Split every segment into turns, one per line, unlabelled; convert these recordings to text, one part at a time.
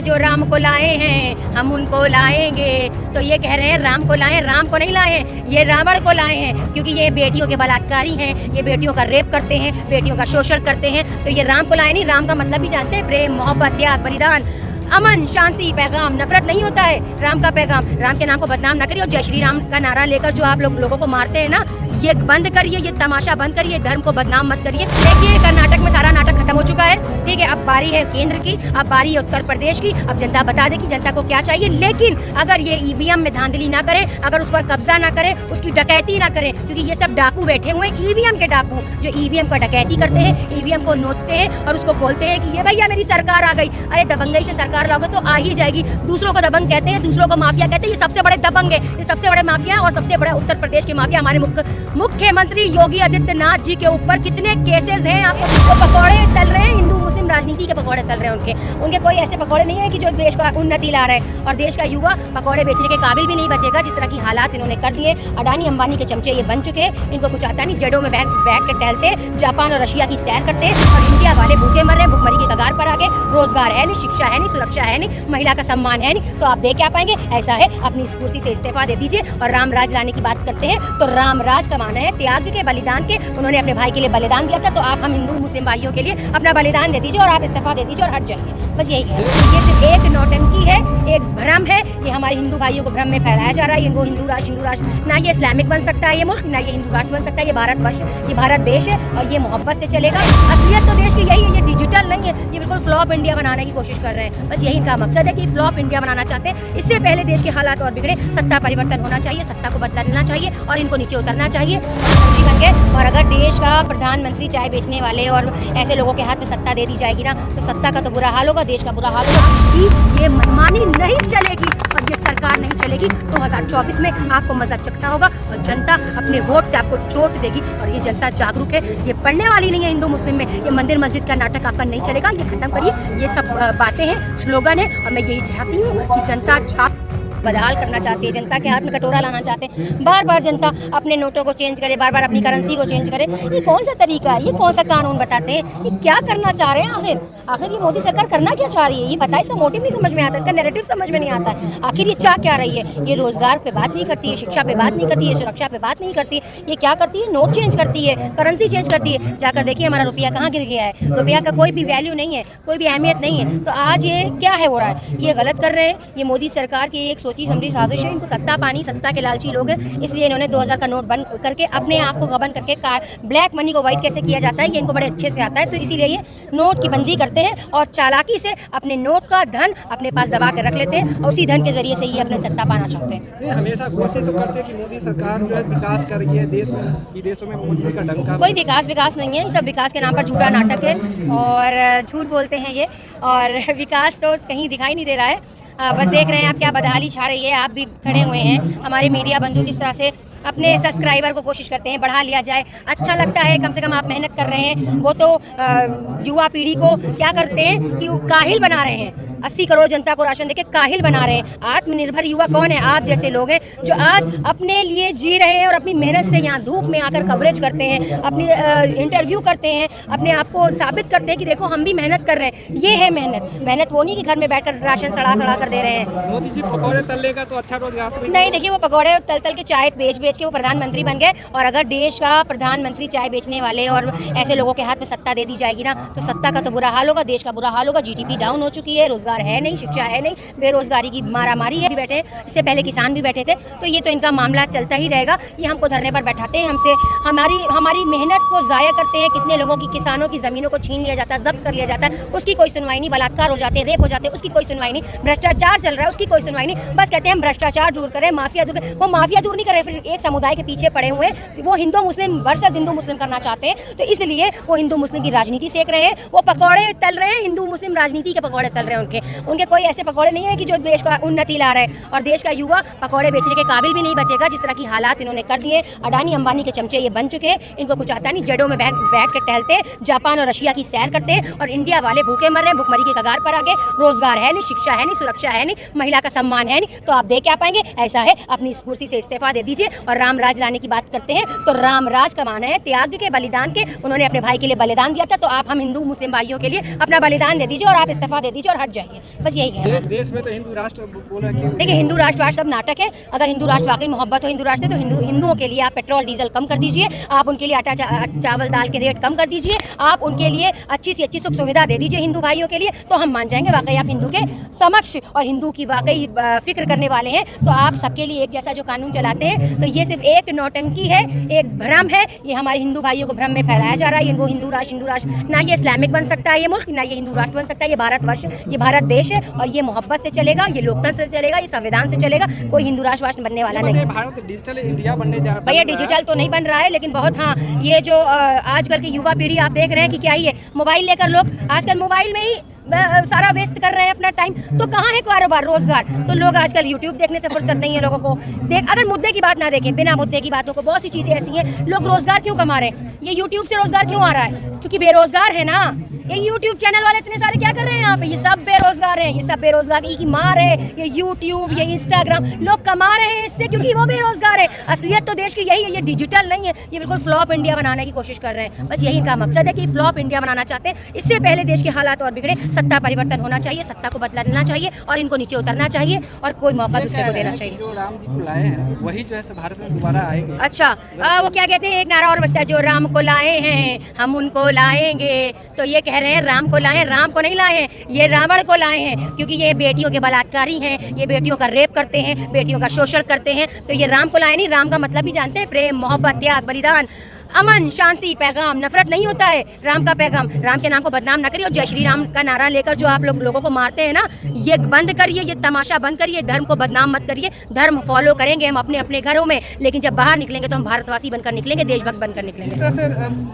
जो राम को लाए हैं हम उनको लाएंगे। तो ये कह रहे हैं राम को लाए, राम को नहीं लाए हैं, ये रावण को लाए हैं, क्योंकि ये बेटियों के बलात्कारी हैं, ये बेटियों का रेप करते हैं, बेटियों का शोषण करते हैं। तो ये राम को लाए नहीं, राम का मतलब भी जानते हैं, प्रेम, मोहब्बत, त्याग, बलिदान, अमन, शांति, पैगाम, नफरत नहीं होता है राम का पैगाम। राम के नाम को बदनाम न करिए और जय श्री राम का नारा लेकर जो आप लोगों को मारते हैं ना, ये बंद करिए, ये तमाशा बंद करिए, धर्म को बदनाम मत करिए। देखिए कर्नाटक में सारा नाटक खत्म हो चुका है, ठीक है। अब बारी है केंद्र की, अब बारी है उत्तर प्रदेश की। अब जनता बता दे कि जनता को क्या चाहिए। लेकिन अगर ये ईवीएम में धांधली ना करे, अगर उस पर कब्जा ना करे, उसकी डकैती ना करे, क्योंकि ये सब डाकू बैठे हुए हैं, ईवीएम के डाकू, जो ईवीएम का डकैती करते हैं, ईवीएम को नोचते हैं और उसको बोलते हैं कि ये भैया मेरी सरकार आ गई। अरे दबंगई से सरकार लाओगे तो आ ही जाएगी। दूसरों को दबंग कहते हैं, दूसरों को माफिया कहते हैं, ये सबसे बड़े दबंग है, ये सबसे बड़े माफिया। और सबसे बड़ा उत्तर प्रदेश के माफिया हमारे मुख्यमंत्री योगी आदित्यनाथ जी के ऊपर कितने केसेस हैं। आपको वो पकौड़े तल रहे हैं, हिंदू मुस्लिम राजनीति के पकौड़े तल रहे हैं उनके कोई ऐसे पकौड़े नहीं है कि जो देश का उन्नति ला रहे हैं। और देश का युवा पकौड़े बेचने के काबिल भी नहीं बचेगा, जिस तरह की हालात इन्होंने कर दिए। अडानी अंबानी के चमचे ये बन चुके हैं, इनको कुछ आता नहीं। जड़ों में बैठ कर टहलते, जापान और रशिया की सैर करते हैं, और इंडिया वाले भूखे मर रहे हैं, भुखमरी की कगार पर आ गए। रोजगार है नहीं, शिक्षा है नहीं, सुरक्षा है नहीं, महिला का सम्मान है नहीं, तो आप दे क्या पाएंगे। ऐसा है, अपनी इस कुर्सी से इस्तीफा दे दीजिए। और राम राज लाने की बात करते हैं तो राम राज का माना है त्याग के, बलिदान के। उन्होंने अपने भाई के लिए बलिदान दिया था, तो आप हम हिंदू मुस्लिम भाइयों के लिए अपना बलिदान दे दीजिए और आप इस्तीफा दे दीजिए और हट जाइए। बस यही है। ये सिर्फ एक नौटंकी है, एक भ्रम है। ये हमारे हिंदू भाइयों को भ्रम में फैलाया जा रहा है। इनको हिंदू राष्ट्र ना ये इस्लामिक बन सकता है ये मुल्क, ना ये हिंदू राष्ट्र बन सकता है। ये भारतवर्ष, ये भारत देश है और ये मोहब्बत से चलेगा। असलियत तो देश की यही है, ये डिजिटल नहीं है। ये बिल्कुल फ्लॉप इंडिया बनाने की कोशिश कर रहे हैं। बस यही इनका मकसद है कि फ्लॉप इंडिया बनाना चाहते हैं। इससे पहले देश के हालात और बिगड़े, सत्ता परिवर्तन होना चाहिए, सत्ता को बदला देना चाहिए और इनको नीचे उतरना चाहिए और अगर देश का प्रधानमंत्री चाय बेचने वाले और ऐसे लोगों के हाथ में सत्ता दे दी जाएगी ना, तो सत्ता का तो बुरा हाल होगा, देश का बुरा हाल होगा। कि ये मनमानी नहीं चलेगी और ये सरकार नहीं चलेगी। 2024 में आपको मजा चखना होगा और जनता अपने वोट से आपको चोट देगी। और ये जनता जागरूक है, ये पढ़ने वाली नहीं है हिंदू मुस्लिम में। ये मंदिर मस्जिद का नाटक आपका नहीं चलेगा, ये खत्म करिए। ये सब बातें हैं, स्लोगन है, और मैं यही चाहती हूँ कि जनता छाप बदहाल करना चाहती है, जनता के हाथ में कटोरा लाना चाहते हैं। बार बार जनता अपने नोटों को चेंज करे, बार बार अपनी करेंसी को चेंज करे। ये कौन सा तरीका है, ये कौन सा कानून बताते हैं, ये क्या करना चाह रहे हैं आखिर ये मोदी सरकार करना क्या चाह रही है। ये बताए, इसका मोटिव नहीं समझ में आता, इसका नैरेटिव समझ में नहीं आता है। आखिर ये चाह क्या रही है। ये रोजगार पे बात नहीं करती है, शिक्षा पे बात नहीं करती है, सुरक्षा पे बात नहीं करती है। ये क्या करती है, नोट चेंज करती है, करेंसी चेंज करती है। जाकर देखिए हमारा रुपया कहाँ गिर गया है। रुपया का कोई भी वैल्यू नहीं है, कोई भी अहमियत नहीं है। तो आज ये क्या है हो रहा है, ये गलत कर रहे हैं। ये मोदी सरकार की एक सोची समझी साजिश है। इनको सत्ता पानी, सत्ता के लालची लोग हैं, इसलिए इन्होंने 2000 का नोट बंद करके अपने आप को गबन करके ब्लैक मनी को व्हाइट कैसे किया जाता है ये इनको बड़े अच्छे से आता है। तो इसीलिए ये नोट की बंदी करते हैं और चालाकी से अपने नोट का धन अपने पास दबा कर रख लेते हैं और उसी धन के जरिए से ये अपने सत्ता पाना चाहते हैं।
हमेशा कोशिश तो करते हैं कि मोदी सरकार जो है विकास कर रही है, देश में विदेशों में मोदी का डंका।
कोई विकास नहीं है, सब विकास के नाम पर झूठा नाटक है और झूठ बोलते हैं ये। और विकास तो कहीं दिखाई नहीं दे रहा है। बस देख रहे हैं आप क्या बदहाली छा रही है। आप भी खड़े हुए हैं, हमारे मीडिया बंधु किस तरह से अपने सब्सक्राइबर को कोशिश करते हैं बढ़ा लिया जाए। अच्छा लगता है, कम से कम आप मेहनत कर रहे हैं। वो तो युवा पीढ़ी को क्या करते हैं कि वो काहिल बना रहे हैं। 80 करोड़ जनता को राशन देके काहिल बना रहे हैं। आत्मनिर्भर युवा कौन है, आप जैसे लोग हैं जो आज अपने लिए जी रहे हैं और अपनी मेहनत से यहाँ धूप में आकर कवरेज करते हैं, अपनी इंटरव्यू करते हैं, अपने आप को साबित करते हैं कि देखो हम भी मेहनत कर रहे हैं। ये है मेहनत वो नहीं कि घर में बैठकर राशन सड़ा कर दे रहे हैं।
मोदी जी पकौड़े तलने का तो अच्छा रोजगार
नहीं, देखिए वो पकौड़े तल के चाय बेच के वो प्रधानमंत्री बन गए। और अगर देश का प्रधानमंत्री चाय बेचने वाले और ऐसे लोगों के हाथ में सत्ता दे दी जाएगी ना, तो सत्ता का तो बुरा हाल होगा, देश का बुरा हाल होगा। जीडीपी डाउन हो चुकी है, रोजगार है नहीं, शिक्षा है नहीं, बेरोजगारी की मारामारी है। भी बैठे, इससे पहले किसान भी बैठे थे। तो ये तो इनका मामला चलता ही रहेगा। ये हमको धरने पर बैठाते हैं, हमसे हमारी मेहनत को जाया करते हैं। कितने लोगों की, किसानों की ज़मीनों को छीन लिया जाता है, जब्त कर लिया जाता है, उसकी कोई सुनवाई नहीं। बलात्कार हो जाते हैं, रेप हो जाते हैं, उसकी कोई सुनवाई नहीं। भ्रष्टाचार चल रहा है, उसकी कोई सुनवाई नहीं। बस कहते हैं हम भ्रष्टाचार दूर करें, माफिया दूर करें। वो माफिया दूर नहीं करे, फिर एक समुदाय के पीछे पड़े हुए, वो हिंदू मुस्लिम वर्सेस हिंदू मुस्लिम करना चाहते हैं। तो इसलिए वो हिंदू मुस्लिम की राजनीति सेक रहे हैं, वो पकौड़े तल रहे हैं, हिंदू मुस्लिम राजनीति के पकौड़े तल रहे हैं। उनके कोई ऐसे पकौड़े नहीं है कि जो देश का उन्नति ला रहे हैं। और देश का युवा पकौड़े बेचने के काबिल भी नहीं बचेगा, जिस तरह की हालात इन्होंने कर दिए। अडानी अंबानी के चमचे ये बन चुके हैं, इनको कुछ आता नहीं। जड़ों में बैठ कर टहलते हैं, जापान और रशिया की सैर करते हैं, और इंडिया वाले भूखे मर रहे हैं, भुखमरी की कगार पर आ गए। रोजगार है नहीं, शिक्षा है नहीं, सुरक्षा है नहीं, महिला का सम्मान है नहीं, तो आप दे क्या पाएंगे। ऐसा है, अपनी इस कुर्सी से इस्तीफा दे दीजिए। और राम राज लाने की बात करते हैं तो राम राज का माना है त्याग के, बलिदान के। उन्होंने अपने भाई के लिए बलिदान दिया था, तो आप हम हिंदू मुस्लिम भाइयों के लिए अपना बलिदान दे दीजिए और आप इस्तीफा दे दीजिए और हट जाए। चाहिए, बस यही कहना है।
देश में तो हिंदू राष्ट्र बोला कि
देखिए, हिंदू राष्ट्र सब नाटक है। अगर हिंदू राष्ट्र वाकई मोहब्बत हो हिंदू राष्ट्र से, तो हिंदुओं के लिए आप पेट्रोल डीजल कम कर दीजिए, आप उनके लिए आटा चावल दाल के रेट कम कर दीजिए, आप उनके लिए अच्छी से अच्छी सुख सुविधा दे दीजिए हिंदू भाइयों के लिए, तो हम मान जाएंगे वाकई आप हिंदू के समक्ष और हिंदू की वाकई फिक्र करने वाले हैं। तो आप सबके लिए एक जैसा जो कानून चलाते हैं, तो ये सिर्फ एक नौटंकी है, एक भ्रम है। ये हमारे हिंदू भाइयों को भ्रम में फैलाया जा रहा है। इनको हिंदू राष्ट्र ना ये इस्लामिक बन सकता है ये मुल्क, ना ये हिंदू राष्ट्र बन सकता है। ये भारतवर्ष, ये भारत देश है और ये मोहब्बत से चलेगा, ये लोकतंत्र से चलेगा, ये संविधान से चलेगा। कोई हिंदू राष्ट्र बनने वाला नहीं।
भारत डिजिटल इंडिया बनने जा रहा है।
भैया डिजिटल तो नहीं बन रहा है, लेकिन बहुत हाँ, ये जो आजकल की युवा पीढ़ी आप देख रहे हैं कि क्या ही है, मोबाइल लेकर लोग आजकल मोबाइल में ही सारा वेस्ट कर रहे हैं अपना टाइम। तो कहाँ है कारोबार रोजगार? तो लोग आजकल यूट्यूब देखने से फुर्सत नहीं है लोगों को। अगर मुद्दे की बात ना देखें, बिना मुद्दे की बातों को, बहुत सी चीजें ऐसी हैं। लोग रोजगार क्यों कमा रहे हैं? ये यूट्यूब से रोजगार क्यों आ रहा है? क्योंकि बेरोजगार है ना। ये यूट्यूब चैनल वाले इतने सारे क्या कर रहे हैं यहाँ पे? ये सब बेरोजगार हैं। ये सब बेरोजगारी की मार है। ये यूट्यूब, ये इंस्टाग्राम, लोग कमा रहे हैं इससे क्योंकि वो बेरोजगार है। असलियत तो देश की यही है। ये डिजिटल नहीं है, ये बिल्कुल फ्लॉप इंडिया बनाने की कोशिश कर रहे हैं। बस यही इनका मकसद है कि फ्लॉप इंडिया बनाना चाहते हैं। इससे पहले देश के हालात और बिगड़े, सत्ता परिवर्तन होना चाहिए, सत्ता को बदलना चाहिए और इनको नीचे उतरना चाहिए और कोई मौका दूसरे को देना चाहिए।
जो राम जी को लाए हैं वही जो है भारत में दोबारा आएंगे।
अच्छा, वो क्या कहते हैं, एक नारा और बजता है, जो राम को लाए हैं हम उनको लाएंगे। तो ये कह रहे हैं राम को लाए, राम को नहीं लाए हैं, ये रावण को लाए हैं, क्योंकि ये बेटियों के बलात्कारी हैं, ये बेटियों का रेप करते हैं, बेटियों का शोषण करते हैं। तो ये राम को लाए नहीं। राम का मतलब भी जानते हैं, प्रेम, मोहब्बत, त्याग, बलिदान, अमन, शांति, पैगाम, नफरत नहीं होता है राम का पैगाम। राम के नाम को बदनाम न करिए और जय श्री राम का नारा लेकर जो आप लोगों को मारते हैं ना, ये बंद करिए, ये तमाशा बंद करिए। धर्म को बदनाम मत करिए। धर्म फॉलो करेंगे हम अपने अपने घरों में, लेकिन जब बाहर निकलेंगे तो हम भारतवासी बनकर निकलेंगे, देशभक्त बनकर निकलेंगे।
इस तरह से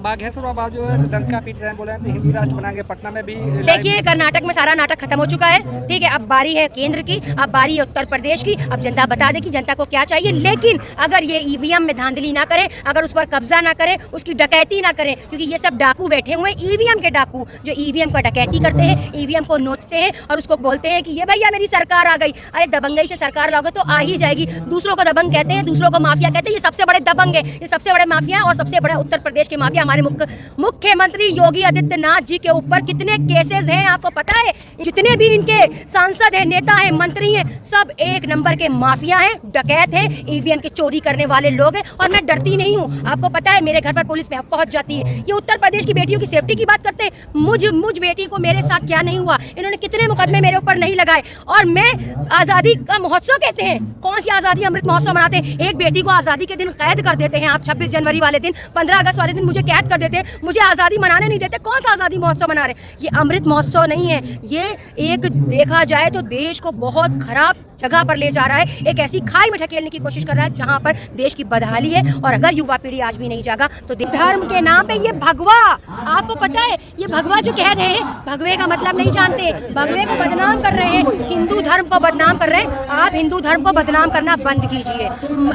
बागेश्वर बाबा जो है डंका पीट रहे हैं, बोले हैं तो हिंदू राष्ट्र बनाएंगे। पटना में भी
देखिए, कर्नाटक में सारा नाटक खत्म हो चुका है, ठीक है। अब बारी है केंद्र की, अब बारी है उत्तर प्रदेश की। अब जनता बता दे कि जनता को क्या चाहिए। लेकिन अगर ये ईवीएम में धांधली ना करे, अगर उस पर कब्जा ना करे, उसकी डकैती ना करें, क्योंकि ये सब डाकू बैठे हुए हैं, ईवीएम के डाकू, जो ईवीएम का डकैती करते हैं, ईवीएम को नोचते हैं और उसको बोलते हैं कि ये भैया मेरी सरकार आ गई। अरे दबंगई से सरकार लाओगे तो आ ही जाएगी। दूसरों को दबंग कहते हैं, दूसरों को माफिया कहते हैं। ये सबसे बड़े दबंग है, ये सबसे बड़े माफिया और सबसे बड़ा उत्तर प्रदेश के माफिया। हमारे मुख्यमंत्री योगी आदित्यनाथ जी के ऊपर कितने केसेस हैं आपको पता है? जितने भी इनके सांसद हैं, नेता हैं, मंत्री हैं, सब एक नंबर के माफिया हैं, डकैत हैं, ईवीएम की चोरी करने वाले लोग हैं। और मैं डरती नहीं हूँ, आपको पता है मेरे घर पर पुलिस पहुंच जाती है। ये उत्तर प्रदेश की बेटियों की सेफ्टी की बात करते हैं। मुझ बेटी को मेरे साथ क्या नहीं हुआ, इन्होंने कितने मुकदमे मेरे ऊपर नहीं लगाए। और मैं आजादी का महोत्सव कहते हैं, कौन सी आजादी? अमृत महोत्सव मनाते हैं। एक बेटी को आजादी के दिन कैद कर देते हैं आप, 26 जनवरी वाले दिन, 15 अगस्त वाले दिन मुझे कैद कर देते हैं, मुझे आजादी मनाने नहीं देते। कौन सा आजादी महोत्सव मना रहे? ये अमृत महोत्सव नहीं है, ये एक देखा जाए तो देश को बहुत खराब जगह पर ले जा रहा है। एक ऐसी खाई में ढकेलने की कोशिश कर रहा है जहां पर देश की बदहाली है। और अगर युवा पीढ़ी आज भी नहीं जागा तो धर्म के नाम पे ये भगवा, आपको पता है ये भगवा जो कह रहे हैं, भगवे का मतलब नहीं जानते, भगवे को बदनाम कर रहे हैं, हिंदू धर्म को बदनाम कर रहे हैं। आप हिंदू धर्म को बदनाम करना बंद कीजिए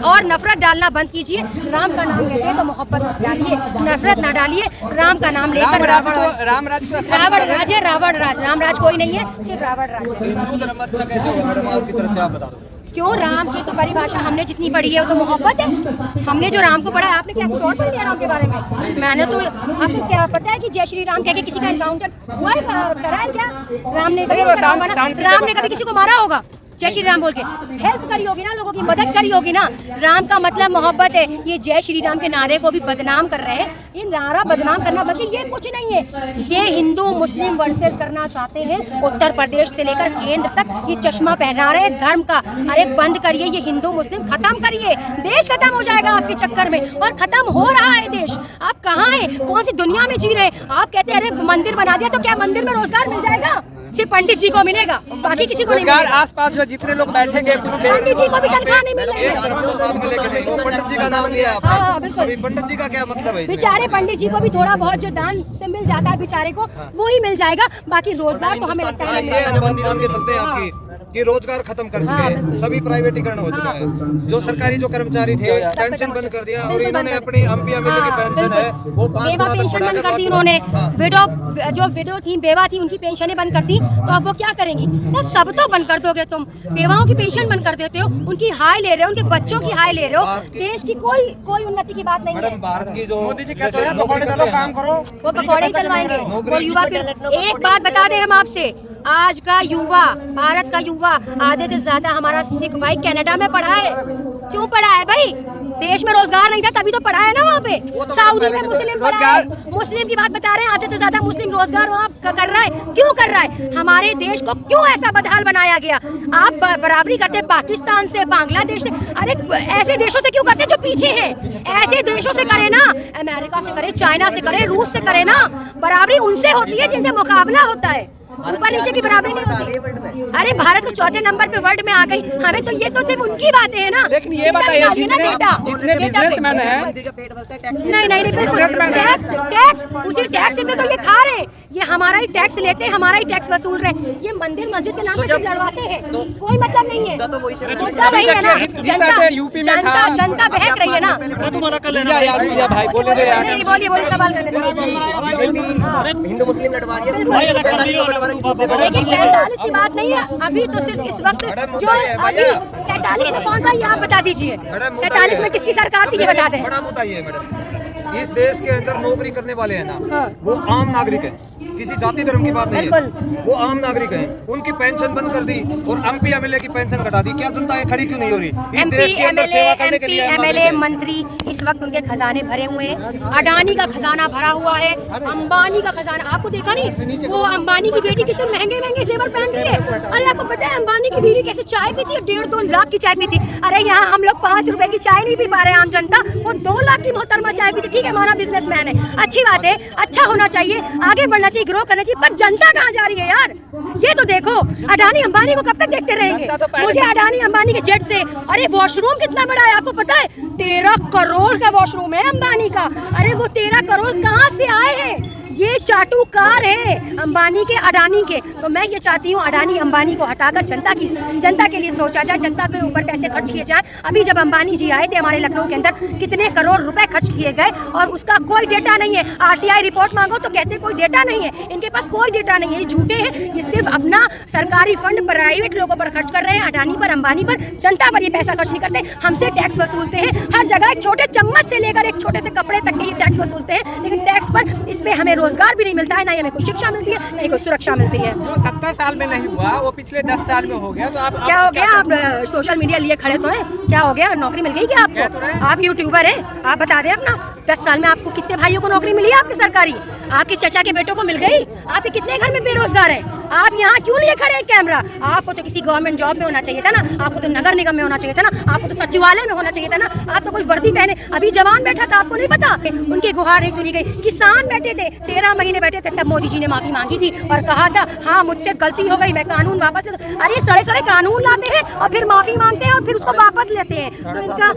और नफरत डालना बंद कीजिए। राम का नाम लेते हैं तो मोहब्बत डालिए, नफरत ना डालिए। राम का नाम लेकर रावण राज है, रावण राज, राम राज कोई नहीं है, सिर्फ रावण राज। क्यों? राम की तो परिभाषा हमने जितनी पढ़ी है वो तो मोहब्बत है। हमने जो राम को पढ़ा है, आपने क्या कुछ और पढ़ लिया राम के बारे में? मैंने तो, आपको क्या पता है कि जय श्री राम कह के किसी का एनकाउंटर हुआ है, करा है क्या? राम ने कभी किसी को मारा होगा? जय श्री राम बोल के हेल्प करी होगी ना, लोगों की मदद करी होगी ना। राम का मतलब मोहब्बत है। ये जय श्री राम के नारे को भी बदनाम कर रहे हैं। ये नारा बदनाम करना बल्कि ये कुछ नहीं है, ये हिंदू मुस्लिम वर्सेस करना चाहते हैं। उत्तर प्रदेश से लेकर केंद्र तक ये चश्मा पहना रहे हैं धर्म का। अरे बंद करिए, ये हिंदू मुस्लिम खत्म करिए, देश खत्म हो जाएगा आपके चक्कर में। और खत्म हो रहा है देश। आप कहाँ हैं? कौन सी दुनिया में जी रहे हैं? आप कहते हैं अरे मंदिर बना दिया तो क्या मंदिर में रोजगार मिल जाएगा? सिर्फ पंडित जी को मिलेगा, बाकी किसी को नहीं मिलेगा।
आसपास जो जितने लोग बैठेंगे, कुछ
पंडित जी को भी तनख्वाह नहीं मिलेगी।
पंडित जी का नाम लिया आपने।
हाँ बिल्कुल।
पंडित जी का क्या मतलब है?
बेचारे पंडित जी को भी थोड़ा बहुत जो दान से मिल जाता है बेचारे को, वो ही मिल जाएगा। बाकी रोजगार तो हमें लगता है
ये अंबानी नाम के चलते हैं आपकी कि रोजगार खत्म कर चुके हैं, सभी प्राइवेटीकरण हो चुका है। जो सरकारी जो कर्मचारी थे पेंशन बंद कर दिया और इन्होंने अपनी एमपीएमएल की पेंशन है वो
बेवा पेंशन बंद कर दी उन्होंने। विडो जो विडो थी, बेवा थी, उनकी पेंशनें बंद कर दी। तो अब वो क्या करेंगी ना, सब तो बंद कर दोगे तुम, बेवाओं की पेंशन बंद कर देते हो, उनकी हाय ले रहे हो, उनके बच्चों की हाय ले रहे हो, देश की कोई उन्नति की बात नहीं है।
भारत की जो
काम करो,
वो पकौड़े ही तलवाएंगे वो युवा पीढ़ी। एक बात बता दें हम आपसे, आज का युवा, भारत का युवा आधे से ज्यादा हमारा सिख भाई कनाडा में पढ़ा है। क्यों पढ़ा है भाई? देश में रोजगार नहीं था तभी तो पढ़ा है ना वहाँ पे। सऊदी में मुस्लिम पढ़ा है, मुस्लिम की बात बता रहे हैं, आधे से ज्यादा मुस्लिम रोजगार वहाँ कर रहा है। क्यों कर रहा है? हमारे देश को क्यों ऐसा बदहाल बनाया गया? आप बराबरी करते पाकिस्तान से, बांग्लादेश से, अरे ऐसे देशों से क्यों करते जो पीछे है? ऐसे देशों से करे ना, अमेरिका से करे, चाइना से करे, रूस से करे ना। बराबरी उनसे होती है जिनसे मुकाबला होता है, ऊपर नीचे की बराबरी नहीं होती। अरे भारत को चौथे नंबर पे वर्ल्ड में आ गई, हमें तो ये तो सिर्फ उनकी बातें हैं ना।
लेकिन ये बताइए जितने बिजनेसमैन हैं,
नहीं टैक्स उसी टैक्स से तो ये खा रहे हैं, ये हमारा ही टैक्स लेते हैं, हमारा ही टैक्स वसूल रहे हैं। ये मंदिर मस्जिद के नाम पे लड़वाते हैं, कोई मतलब नहीं है। मुद्दा वही है ना, जनता बहक रही है ना।
भाई
बोलिए सवाल कर लेते।
हिंदू मुस्लिम लड़वा रही है,
देखिए 47 की बात नहीं है, अभी तो सिर्फ इस वक्त जो अभी 47 में कौन था ये आप बता दीजिए। 47 में किसकी सरकार थी ये बता दें।
बड़ा मुद्दा ये है मैडम, इस देश के अंदर नौकरी करने वाले हैं ना, वो आम नागरिक हैं, किसी जाति धर्म की बात नहीं है, वो आम नागरिक हैं। उनकी पेंशन बंद कर दी और एमपी एमएलए की पेंशन घटा दी। क्या जनता ये खड़ी क्यों नहीं हो रही? इस देश के अंदर सेवा करने के लिए
एमएलए मंत्री इस वक्त उनके खजाने भरे हुए हैं। अडानी का खजाना भरा हुआ है, अंबानी का खजाना, आपको देखा नहीं वो अंबानी की बेटी कितने महंगे महंगे जेवर पहनती है। अरे आपको पता है अंबानी की बीवी कैसे चाय पीती है? 1.5-2 लाख की चाय पीती। अरे यहाँ हम लोग 5 रुपए की चाय नहीं पी पा रहे हैं, आम जनता, वो 2 लाख की मोहतरमा चाय पीती। ठीक है, हमारा बिजनेसमैन है, अच्छी बात है, अच्छा होना चाहिए, आगे बढ़ना चाहिए, ग्रो करना चाहिए, पर जनता कहाँ जा रही है यार? ये तो देखो, अडानी अंबानी को कब तक देखते रहेंगे? मुझे अडानी अंबानी के जेट से, अरे वॉशरूम कितना बड़ा है आपको पता है? 13 करोड़ का वॉशरूम है अंबानी का। अरे वो 13 करोड़ कहाँ से आए हैं? ये चाटुकार है अंबानी के, अडानी के। तो मैं ये चाहती हूँ अडानी अंबानी को हटाकर जनता के लिए सोचा जाए, जनता के ऊपर पैसे खर्च किए जाए। अभी जब अंबानी जी आए थे हमारे लखनऊ के अंदर, कितने करोड़ रुपए खर्च किए गए और उसका कोई डेटा नहीं है। आरटीआई रिपोर्ट मांगो तो कहते कोई डेटा नहीं है, इनके पास कोई डेटा नहीं है, ये झूठे हैं। ये सिर्फ अपना सरकारी फंड प्राइवेट लोगों पर खर्च कर रहे हैं, अडानी पर, अंबानी पर, जनता पर ये पैसा खर्च नहीं करते। हमसे टैक्स वसूलते हैं हर जगह, एक छोटे चम्मच से लेकर एक छोटे से कपड़े तक के ये टैक्स वसूलते हैं, लेकिन टैक्स पर इस पे हमें रोजगार भी नहीं मिलता है, ना हमें कोई शिक्षा मिलती है, ना कोई सुरक्षा मिलती है।
जो 70 साल में नहीं हुआ वो पिछले 10 साल में हो गया, तो आप
क्या हो गया? आप सोशल मीडिया लिए खड़े तो हैं, क्या हो गया? नौकरी मिल गई क्या आपको? आप यूट्यूबर हैं, आप बता दें अपना 10 साल में आपको कितने भाइयों को नौकरी मिली है आपकी सरकारी? आपके चचा के बेटों को मिल गई? आपके कितने घर में बेरोजगार हैं? आप यहाँ क्यों लिए खड़े हैं कैमरा? आपको तो किसी गवर्नमेंट जॉब में होना चाहिए था ना, आपको तो नगर निगम में होना चाहिए था ना, आपको तो सचिवालय में होना चाहिए था ना, आप तो कोई वर्दी पहने। अभी जवान बैठा था, आपको नहीं पता? उनकी गुहार नहीं सुनी गई। किसान बैठे थे, 13 महीने बैठे थे, तब मोदी जी ने माफी मांगी थी और कहा था हाँ मुझसे गलती हो गई, मैं कानून वापस ले। अरे सड़े कानून लाते हैं और फिर माफी मांगते हैं और फिर उसको वापस लेते हैं। तो इनका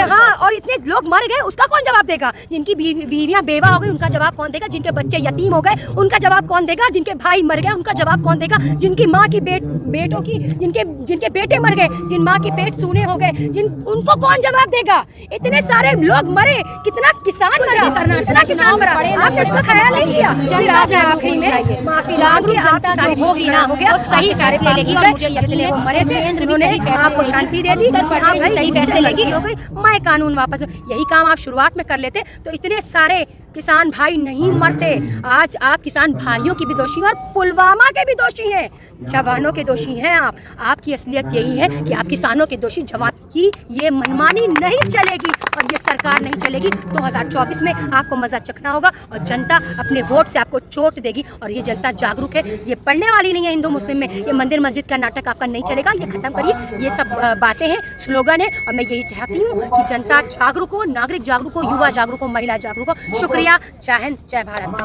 हाँ, और इतने लोग मर गए, उसका कौन जवाब देगा? जिनकी बीवियां बेवा हो गई उनका जवाब कौन देगा? जिनके बच्चे यतीम हो गए उनका जवाब कौन देगा? जिनके भाई मर गए उनका जवाब कौन देगा? जिनकी माँ की बेटों की जिनके बेटे मर गए, जिन माँ की पेट सूने हो गए, उनको कौन जवाब देगा? इतने सारे लोग मरे, कितना किसान मरा, कितना किसान मरा, आपने उसका ख्याल नहीं किया। जनता आखिरी में माफी जागरूक जनता जो होगी ना, वो सही फैसले लेगी और मुझे यकीन है वो मरे थे, उन्होंने आपको शांति दे दी, हाँ भाई सही फैसले लेगी, हो गई, मैं कानून वापस। यही काम आप शुरुआत में कर लेते तो इतने सारे किसान भाई नहीं मरते। आज आप किसान भाइयों की भी दोषी हैं और पुलवामा के भी दोषी हैं, जवानों के दोषी हैं आप। आपकी असलियत यही है कि आप किसानों के दोषी, जवान की ये मनमानी नहीं चलेगी और ये सरकार नहीं चलेगी। 2024 में आपको मजा चखना होगा और जनता अपने वोट से आपको चोट देगी। और ये जनता जागरूक है, ये पढ़ने वाली नहीं है हिंदू मुस्लिम में। ये मंदिर मस्जिद का नाटक आपका नहीं चलेगा, ये खत्म करिए। ये सब बातें हैं, स्लोगन है, और मैं यही चाहती हूँ कि जनता जागरूक हो, नागरिक जागरूक हो, युवा जागरूक हो, महिला जागरूक हो। शुक्रिया, जय हिंद, जय भारत।